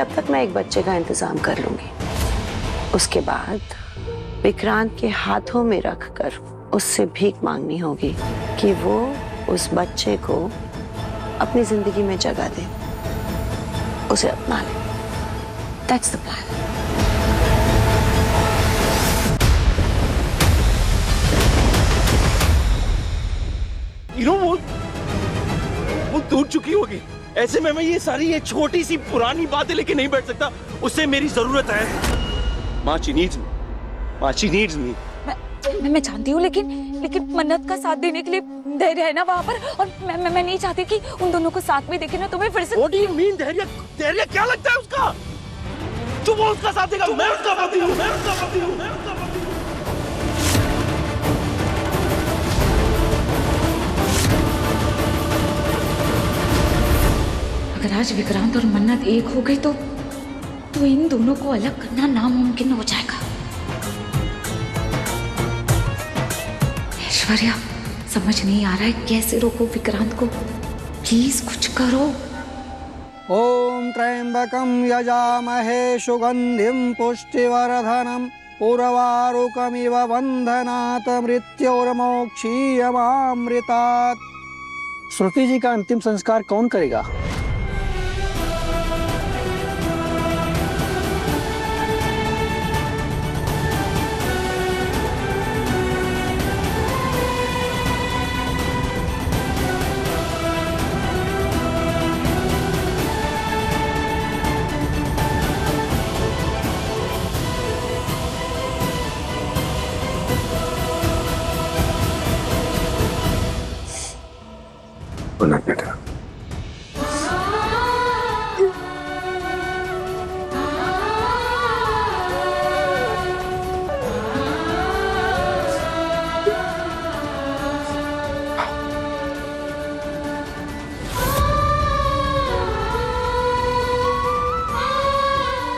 तब तक मैं एक बच्चे का इंतजाम कर लूंगी। उसके बाद विक्रांत के हाथों में रखकर उससे भीख मांगनी होगी कि वो उस बच्चे को अपनी जिंदगी में जगह दे, उसे अपना ले। That's the plan. वो टूट चुकी होगी। ऐसे में मैं ये छोटी सी पुरानी बातें लेके नहीं बैठ सकता। उससे मेरी जरूरत है। माँ she needs me. माँ she needs me. मैं जानती हूँ, लेकिन मन्नत का साथ देने के लिए धैर्य है ना वहाँ पर, और मैं नहीं चाहती कि उन दोनों को साथ में देखे ना तुम्हें फिर से। What do you mean धैर्य क्या लगता है उसका? जो वो उसका साथ देगा, मैं उसका पति हूँ, मैं उसका पति हूँ, मैं उसका पति हूँ। अगर आज विक्रांत और मन्नत एक हो गए तो इन दोनों को अलग करना नामुमकिन हो जाएगा। ऐश्वर्या, समझ नहीं आ रहा है कैसे रोको विक्रांत को। प्लीज कुछ करो। ओम त्र्यंबकं यजामहे सुगंधिं पुष्टिवर्धनम् उर्वारुकमिव बंधनात् मृत्योर्मोक्षीयमामृतात्। श्रुति जी का अंतिम संस्कार कौन करेगा? बेटा,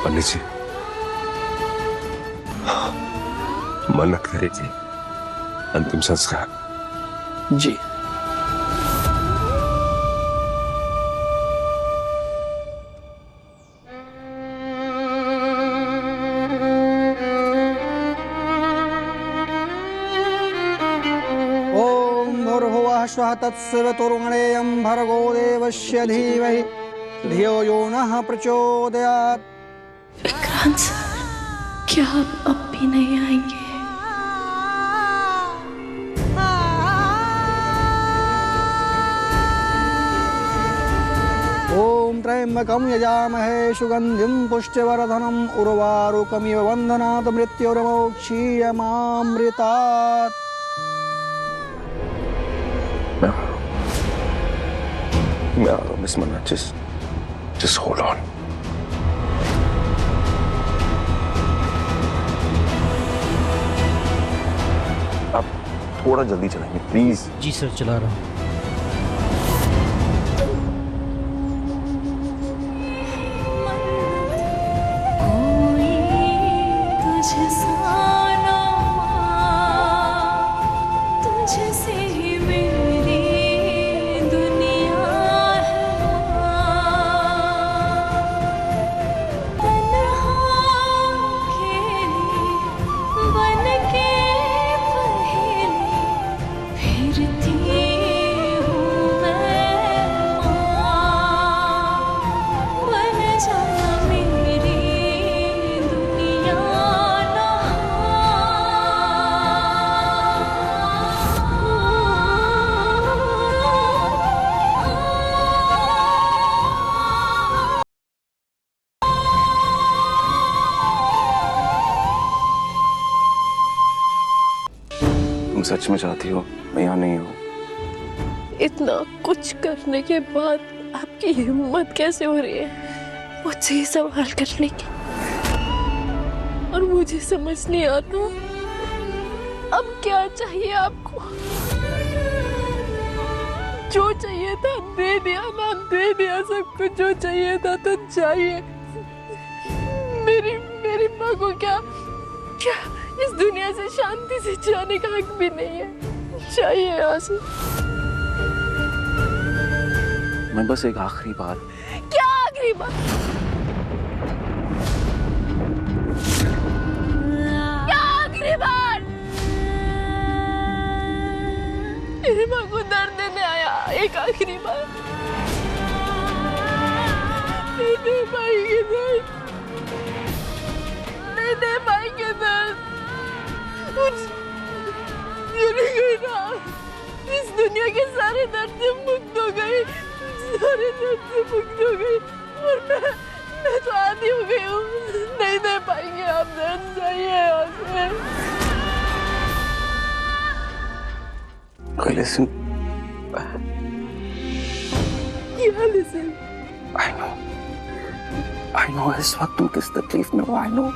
पंडित जी, मन्नत करेगी अंतिम संस्कार। जी। श्वः तत्सवितुर्वरेण्यं भर्गो देवस्य धीमहि धियो यो नः प्रचोदयात्। विक्रांत सर, क्या आप अब भी नहीं आएंगे? ओम त्र्यंबकं यजामहे सुगंधिं पुष्टिवर्धनम् उर्वारुकमिव बंधनात् मृत्योर्मोक्षीयमामृतात्। मैं आ रहा हूँ मिस मन्नत, just hold on. आप थोड़ा जल्दी चलाएंगे प्लीज। जी सर, चला रहा हूँ। तुम सच में चाहती हो मैं यहाँ नहीं हूँ? इतना कुछ करने के बाद आपकी हिम्मत कैसे हो रही है मुझसे ये सवाल करने की? और मुझे समझ नहीं आता अब क्या चाहिए आपको? जो चाहिए था दे दिया ना, दे दिया सब कुछ। जो चाहिए था तो चाहिए। मेरी माँ को क्या इस दुनिया से शांति से जाने का हक भी नहीं है? चाहिए यहाँ से। मैं बस एक आखिरी बार। क्या आखिरी बात? दे पाएंगे दर्द, नहीं दे पाएंगे दर्द। इस दुनिया के सारे दर्द से मुक्त हो गई, सारे दर्द से मुक्त हो गई, और मैं तो आदी हो गई हूँ। नहीं दे पाएंगे आप दर्द, जाइए यहाँ से। Listen. क्या listen? I know इस वक्त तुम किस तकलीफ में हो। I know.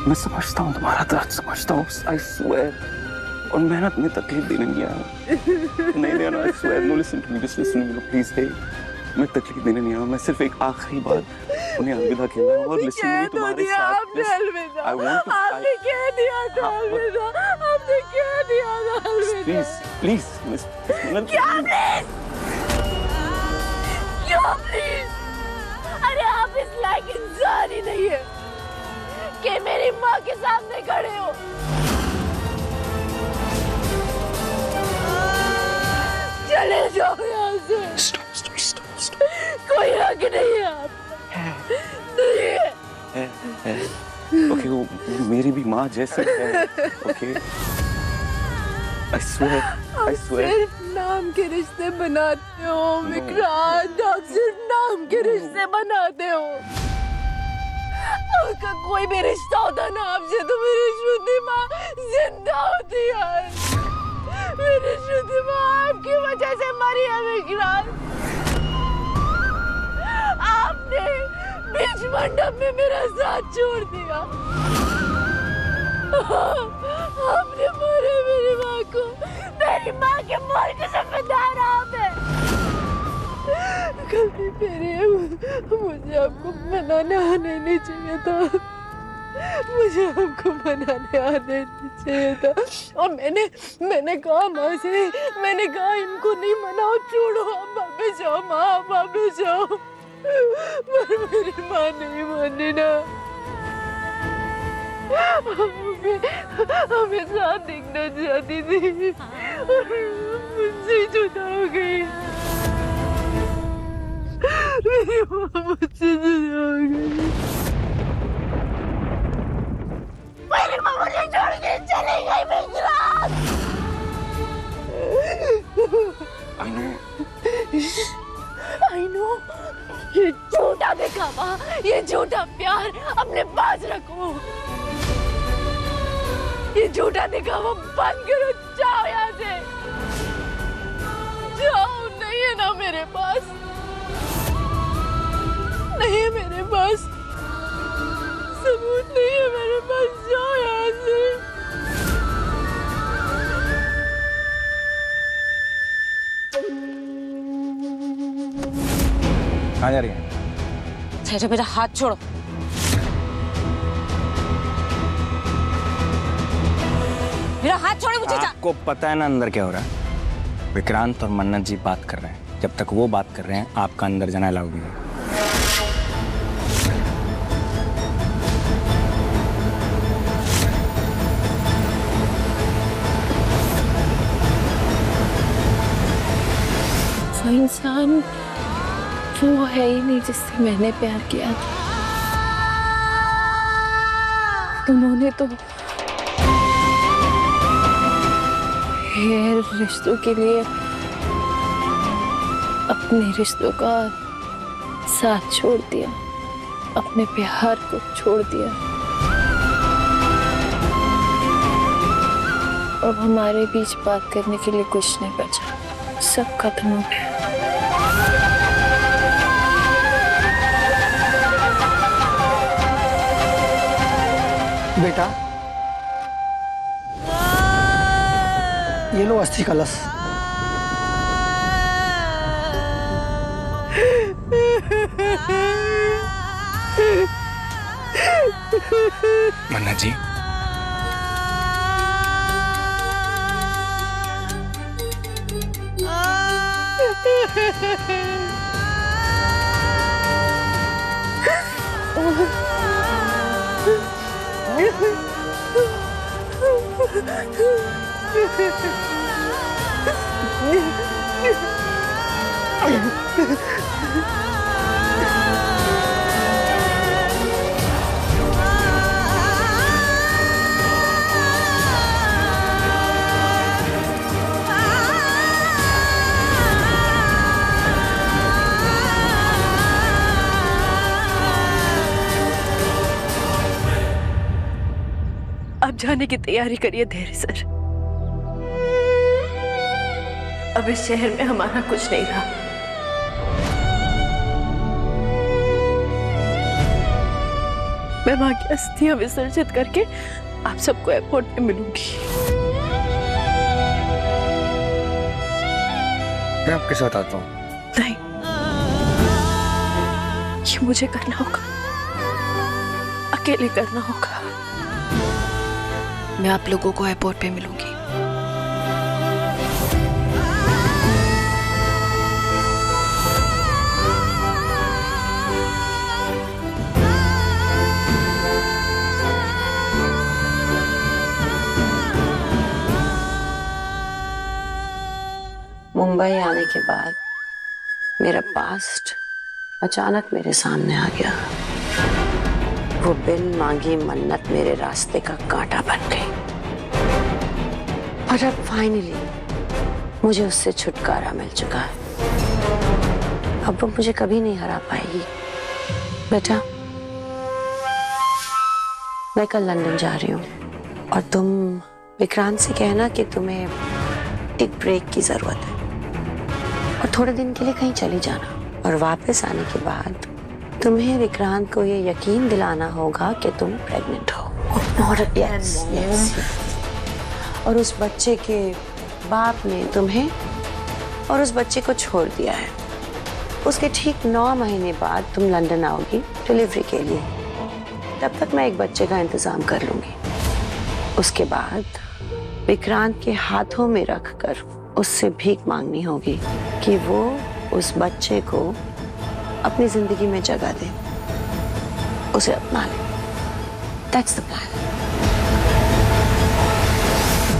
मैं समझता हूँ तुम्हारा दर्द, समझता हूँ। I swear. और मैं ना तुम्हें तकलीफ देने नहीं आया। नहीं देना। I swear. No, listen to me. Just listen to me, please. Hey, मैं तकलीफ देने नहीं आया। मैं सिर्फ एक आखिरी बार उन्हें अलविदा कहना और listen to me तुम्हारे साथ। आपने अलविदा, I want to. आपने कह दिया था अलविदा, आपने कह दिया था अलविदा। Please, please. क्या प्लीज? क्यों प्लीज? अरे आप इस लायक इंसान ही नहीं है कि मेरी माँ के सामने खड़े हो। चले जाओ यहाँ से। Stop. कोई हक नहीं है आप। नहीं है। Okay, वो मेरी भी माँ जैसी है। Okay. I swear. सिर्फ नाम के रिश्ते बनाते हो विक्रांत, आप सिर्फ नाम के रिश्ते बनाते हो। अगर कोई भी रिश्ता होता ना आपसे तो मेरी शुद्धि माँ जिंदा होती यार। मेरी शुद्धि माँ आपकी वजह से मरी है विक्रांत। आपने बीच मंडप में मेरा साथ छोड़ दिया। आपने मारा मेरी माँ को। मेरी माँ के मौत के जिम्मेदार आप हैं। गलती मेरी है, मुझे आपको मनाने आने नहीं चाहिए था। मुझे आपको मनाने आने नहीं चाहिए था। और मैंने कहा माँ से, मैंने कहा इनको नहीं मनाओ, छोड़ो, आप वापस जाओ माँ, आप वापस जाओ। पर मेरी माँ नहीं मानी ना। हमें साथ देखना चाहती थी, मुझसे जुदा हो गई। मेरी माँ मुझसे जुदा हो गई। मेरी माँ मुझे छोड़ के चली गई विक्रांत। I know. ये झूठा दिखावा, ये झूठा प्यार अपने पास रखो। ये झूठा दिखावा बंद करो, जाओ यहाँ से। जाओ, नहीं है ना मेरे पास, नहीं है मेरे पास, सबूत नहीं है मेरे पास, जाओ यहाँ से। कहाँ जा रही है? चाचा मेरा हाथ छोड़ो। मेरा हाथ छोड़ो मुझे। आपको पता है ना अंदर क्या हो रहा है? विक्रांत और मन्नत जी बात कर रहे हैं। जब तक वो बात कर रहे हैं आपका अंदर जाना अलाउ नहीं है। वो इंसान वो है ही नहीं जिससे मैंने प्यार किया था। उन्होंने तो रिश्तों के लिए अपने रिश्तों का साथ छोड़ दिया, अपने प्यार को छोड़ दिया। अब हमारे बीच बात करने के लिए कुछ नहीं बचा, सब खत्म हो गया। बेटा, ये लो अस्थि कलश। मन्नत जी, आप जाने की तैयारी करिए धैर्य सर। अब इस शहर में हमारा कुछ नहीं रहा। मैं वहां की अस्थियां विसर्जित करके आप सबको एयरपोर्ट पे मिलूंगी। मैं आपके साथ आता हूँ। नहीं, ये मुझे करना होगा, अकेले करना होगा। मैं आप लोगों को एयरपोर्ट पे मिलूंगी। मुंबई आने के बाद मेरा पास्ट अचानक मेरे सामने आ गया। वो बिन मांगी मन्नत मेरे रास्ते का कांटा बन गई। और अब फाइनली मुझे उससे छुटकारा मिल चुका है। अब वो मुझे कभी नहीं हरा पाएगी। बेटा, मैं कल लंदन जा रही हूँ और तुम विक्रांत से कहना कि तुम्हें एक ब्रेक की जरूरत है और थोड़े दिन के लिए कहीं चली जाना। और वापस आने के बाद तुम्हें विक्रांत को ये यकीन दिलाना होगा कि तुम प्रेग्नेंट हो। और yes. और उस बच्चे के बाप ने तुम्हें और उस बच्चे को छोड़ दिया है। उसके ठीक 9 महीने बाद तुम लंदन आओगी डिलीवरी के लिए। तब तक मैं एक बच्चे का इंतजाम कर लूंगी। उसके बाद विक्रांत के हाथों में रखकर उससे भीख मांगनी होगी कि वो उस बच्चे को अपनी जिंदगी में जगह दे, उसे अपना ले। That's the plan.